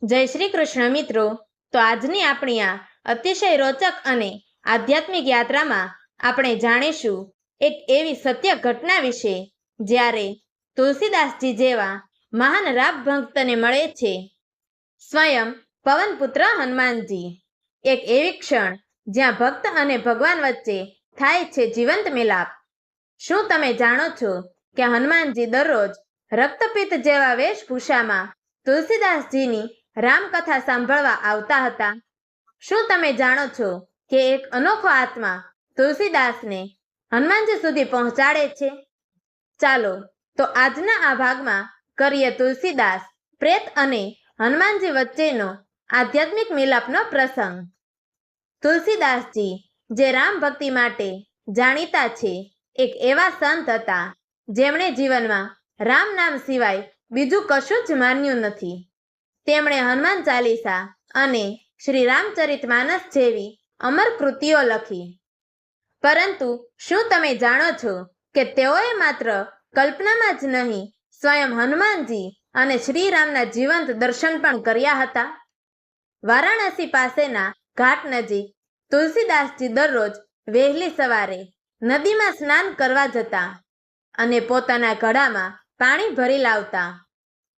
જય શ્રી કૃષ્ણ મિત્રો. તો આજની આપણી આ અતિશય રોચક અને આધ્યાત્મિક યાત્રામાં આપણે જાણીશું એક એવી સત્ય ઘટના વિશે જ્યારે તુલસીદાસજી જેવા મહાન રામ ભક્તને મળે છે સ્વયં પવનપુત્ર હનુમાનજી. એક એવી ક્ષણ જ્યાં ભક્ત અને ભગવાન વચ્ચે થાય છે જીવંત મિલાપ. શું તમે જાણો છો કે હનુમાનજી દરરોજ રક્તપિત્ત જેવા વેશભૂષામાં તુલસીદાસજીની રામકથા સાંભળવા આવતા હતા? શું તમે જાણો છો કે એક અનોખો આત્મા તુલસીદાસને હનુમાનજી સુધી પહોંચાડે છે? ચાલો તો આજના આ ભાગમાં કરીએ તુલસીદાસ, પ્રેત અને હનુમાનજી વચ્ચેનો આધ્યાત્મિક મિલાપનો પ્રસંગ. તુલસીદાસજી જે રામ ભક્તિ માટે જાણીતા છે, એક એવા સંત હતા જેમણે જીવનમાં રામ નામ સિવાય બીજું કશું જ માન્યું નથી. તેમણે હનુમાન ચાલીસા અને શ્રી રામચરિતમાનસ જેવી અમર કૃતિઓ લખી. પરંતુ શું તમે જાણો છો કે તેઓએ માત્ર કલ્પનામાં જ નહીં, સ્વયં હનુમાનજી અને શ્રીરામના જીવંત દર્શન પણ કર્યા હતા? વારાણસી પાસેના ઘાટ નજીક તુલસીદાસજી દરરોજ વહેલી સવારે નદીમાં સ્નાન કરવા જતા અને પોતાના ઘડામાં પાણી ભરી લાવતા.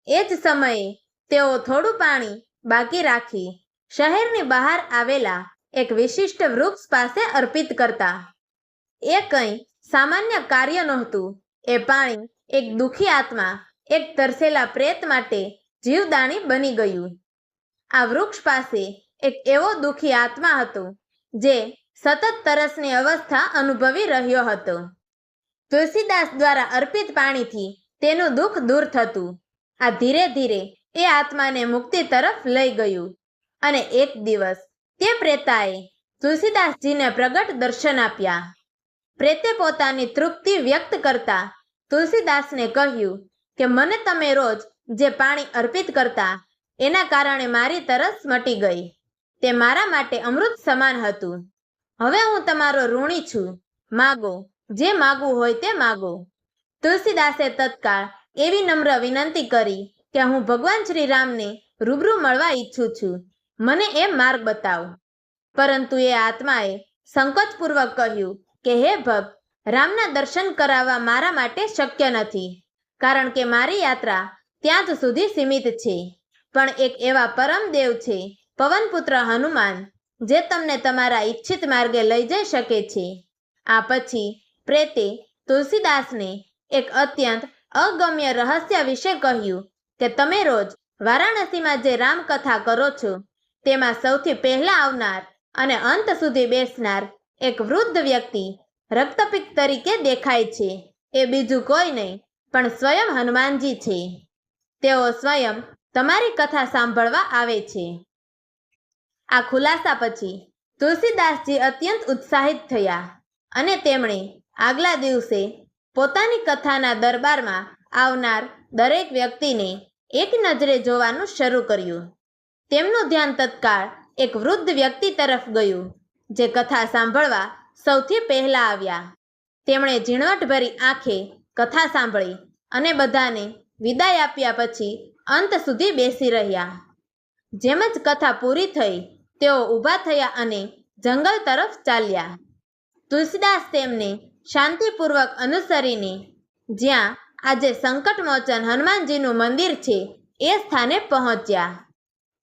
એ જ સમયે તેઓ થોડું પાણી બાકી રાખી શહેરની બહાર આવેલા એક વિશિષ્ટ વૃક્ષ પાસે અર્પિત કરતા. એ કંઈ સામાન્ય કાર્ય નહોતું. એ પાણી એક દુઃખી આત્મા, એક તરસેલા પ્રેત માટે જીવદાણી બની ગયું. આ વૃક્ષ પાસે એક એવો દુઃખી આત્મા હતો જે સતત તરસની અવસ્થા અનુભવી રહ્યો હતો. તુલસીદાસ દ્વારા અર્પિત પાણીથી તેનું દુઃખ દૂર થતું. આ ધીરે ધીરે એ આત્માને મુક્તિ તરફ લઈ ગયું અને એક દિવસ તે પ્રેતાએ તુલસીદાસજીને પ્રગટ દર્શન આપ્યા. પ્રેતે પોતાની તૃપ્તિ વ્યક્ત કરતા તુલસીદાસને કહ્યું કે મને તમે રોજ જે પાણી અર્પિત કરતા એના કારણે મારી તરસ મટી ગઈ. તે મારા માટે અમૃત સમાન હતું. હવે હું તમારો ઋણી છું. માગો, જે માગવું હોય તે માગો. તુલસીદાસે તત્કાળ એવી નમ્ર વિનંતી કરી કે હું ભગવાન શ્રી રામને રૂબરૂ મળવા ઈચ્છું છું. મને એ માર્ગ બતાવો. પરંતુ એ આત્માએ સંકોચપૂર્વક કહ્યું કે હે ભક્ત, રામના દર્શન કરાવવા મારા માટે શક્ય નથી, કારણ કે મારી યાત્રા ત્યાં જ સુધી સીમિત છે. પણ એક એવા પરમદેવ છે, પવનપુત્ર હનુમાન, જે તમને તમારા ઈચ્છિત માર્ગે લઈ જઈ શકે છે. આ પછી પ્રેતે તુલસીદાસને એક અત્યંત અગમ્ય રહસ્ય વિશે કહ્યું કે તમે રોજ વારાણસીમાં જે રામકથા કરો છો તેમાં સૌથી પહેલા આવનાર અને અંત સુધી બેસનાર એક વૃદ્ધ વ્યક્તિ રક્તપિત્ત તરીકે દેખાય છે. એ બીજું કોઈ નહીં પણ સ્વયં હનુમાનજી છે. તેઓ સ્વયં તમારી કથા સાંભળવા આવે છે. આ ખુલાસા પછી તુલસીદાસજી અત્યંત ઉત્સાહિત થયા અને તેમણે આગલા દિવસે પોતાની કથાના દરબારમાં આવનાર દરેક વ્યક્તિને એક નજરે જોવાનું શરૂ કર્યું. તેમનું ધ્યાન તત્કાળ એક વૃદ્ધ વ્યક્તિ તરફ ગયું જે કથા સાંભળવા સૌથી પહેલા આવ્યા. તેમણે ઝીણવટભરી આંખે કથા સાંભળી અને બધાને વિદાય આપ્યા પછી અંત સુધી બેસી રહ્યા. જેમ જ કથા પૂરી થઈ, તેઓ ઊભા થયા અને જંગલ તરફ ચાલ્યા. તુલસીદાસ તેમને શાંતિપૂર્વક અનુસરીને જ્યાં આજે સંકટમોચન હનુમાનજીનું મંદિર છે એ સ્થાને પહોંચ્યા.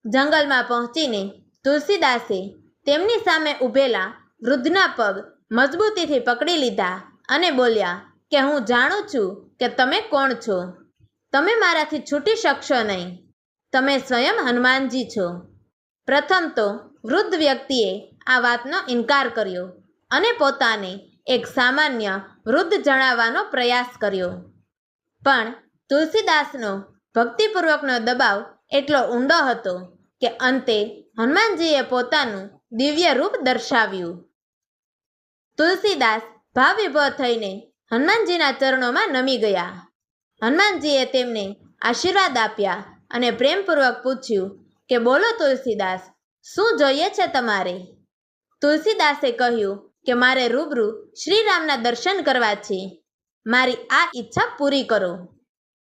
જંગલમાં પહોંચીને તુલસીદાસે તેમની સામે ઊભેલા વૃદ્ધના પગ મજબૂતીથી પકડી લીધા અને બોલ્યા કે હું જાણું છું કે તમે કોણ છો. તમે મારાથી છૂટી શકશો નહીં. તમે સ્વયં હનુમાનજી છો. પ્રથમ તો વૃદ્ધ વ્યક્તિએ આ વાતનો ઇનકાર કર્યો અને પોતાને એક સામાન્ય વૃદ્ધ જણાવવાનો પ્રયાસ કર્યો. પણ તુલસીદાસનો ભક્તિપૂર્વકનો દબાવ એટલો ઊંડો હતો કે અંતે હનુમાનજીએ પોતાનું દિવ્ય રૂપ દર્શાવ્યું. તુલસીદાસ ભાવવિભોર થઈને હનુમાનજીના ચરણોમાં નમી ગયા. હનુમાનજીએ તેમને આશીર્વાદ આપ્યા અને પ્રેમપૂર્વક પૂછ્યું કે બોલો તુલસીદાસ, શું જોઈએ છે તમારે? તુલસીદાસે કહ્યું કે મારે રૂબરૂ શ્રીરામના દર્શન કરવા છે. મારી આ ઈચ્છા પૂરી કરો.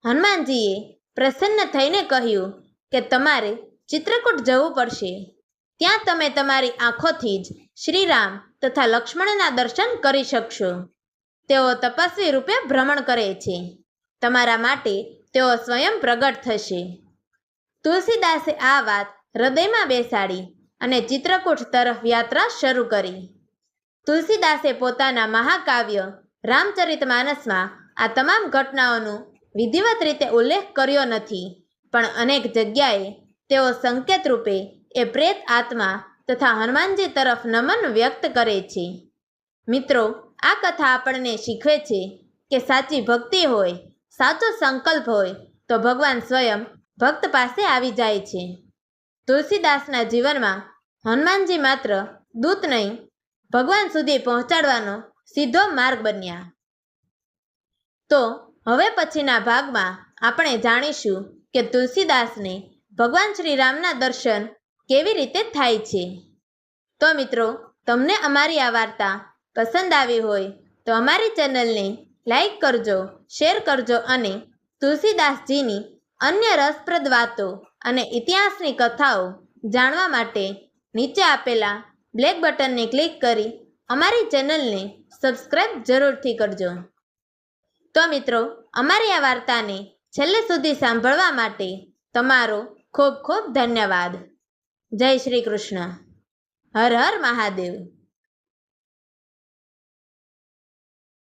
હનુમાનજીએ પ્રસન્ન થઈને કહ્યું કે તમારે ચિત્રકૂટ જવું પડશે. ત્યાં તમે તમારી આંખોથી જ શ્રીરામ તથા લક્ષ્મણના દર્શન કરી શકશો. તેઓ તપસ્વી રૂપે ભ્રમણ કરે છે. તમારા માટે તેઓ સ્વયં પ્રગટ થશે. તુલસીદાસે આ વાત હૃદયમાં બેસાડી અને ચિત્રકૂટ તરફ યાત્રા શરૂ કરી. તુલસીદાસે પોતાના મહાકાવ્ય રામચરિતમાનસમાં આ તમામ ઘટનાઓનો વિધિવત રીતે ઉલ્લેખ કર્યો નથી, પણ અનેક જગ્યાએ તેઓ સંકેત રૂપે એ પ્રેત આત્મા તથા હનુમાનજી તરફ નમન વ્યક્ત કરે છે. મિત્રો, આ કથા આપણને શીખવે છે કે સાચી ભક્તિ હોય, સાચો સંકલ્પ હોય તો ભગવાન સ્વયં ભક્ત પાસે આવી જાય છે. તુલસીદાસના જીવનમાં હનુમાનજી માત્ર દૂત નહીં, ભગવાન સુધી પહોંચાડવાનો સીધો માર્ગ બન્યા. તો હવે પછીના ભાગમાં આપણે જાણીશું કે તુલસીદાસને ભગવાન શ્રી રામના દર્શન કેવી રીતે થાય છે. તો મિત્રો, તમને અમારી આ વાર્તા પસંદ આવી હોય તો અમારી ચેનલને લાઈક કરજો, શેર કરજો અને તુલસીદાસજીની અન્ય રસપ્રદ વાતો અને ઇતિહાસની કથાઓ જાણવા માટે નીચે આપેલા બ્લેક બટનને ક્લિક કરી અમારી ચેનલને સબસ્ક્રાઈબ જરૂરથી કરજો. તો મિત્રો, અમારી આ વાર્તાને છેલ્લે સુધી સાંભળવા માટે તમારો ખૂબ ખૂબ ધન્યવાદ. જય શ્રી કૃષ્ણ. હર હર મહાદેવ.